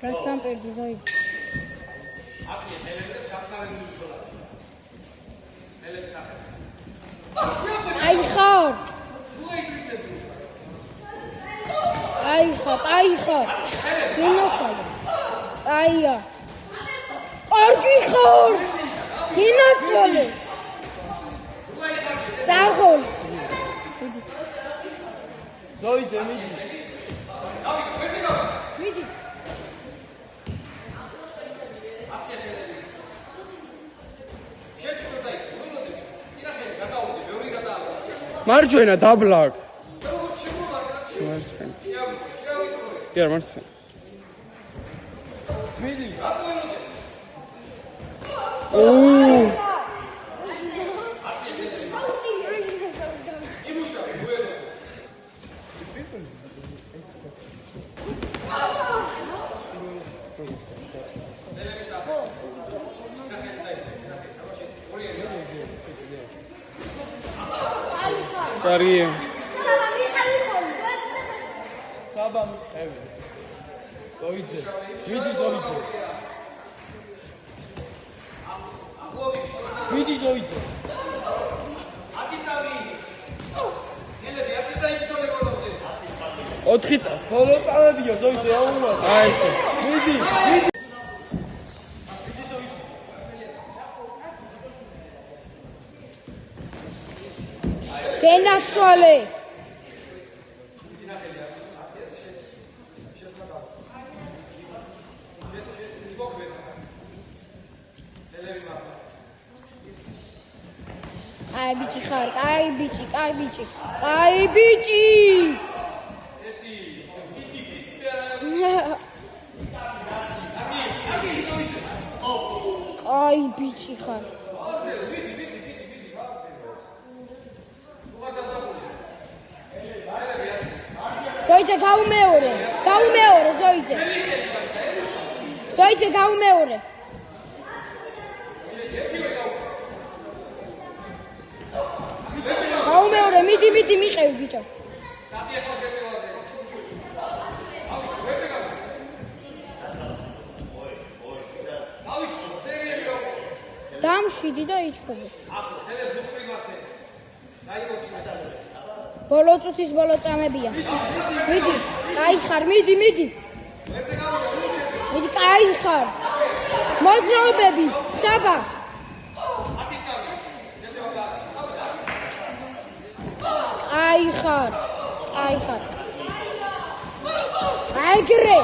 რასთან პერდი ზოი. აი ხარ. აი ხარ. გინახალ. აია. კარგი ხარ. გინაცვალე. საღოლ. ზოი ძემიდი. მიდი. მარჯვენა დაბლაკ. მარცხენა. იარ მარცხენა. მიდი. ოუ. Карие. Саба მიყევი. ზოიძე. მიდი ზოიძე. მიდი ზოიძე. ათიტავი. ნელები ათიტავი გოლები. 4 წა. ბოლო წამებია ზოიძე აუმა. აი ესე. მიდი. გენაცვალე. აი ბიჭი ხარ, აი ბიჭი. აი ბიჭი ხარ. ზოიძე გაუმეორე ზოიძე. ზოიძე გაუმეორე. გაუმეორე, მიდი მიყევი ბიჭო. დამშვიდი და იჩხუბე. ბოლო წუთის ბოლო წამებია. მიდი, კაი ხარ, მიდი. მიდი, კაი ხარ. მოძრაობები, საბა. კაი ხარ. ეგრე.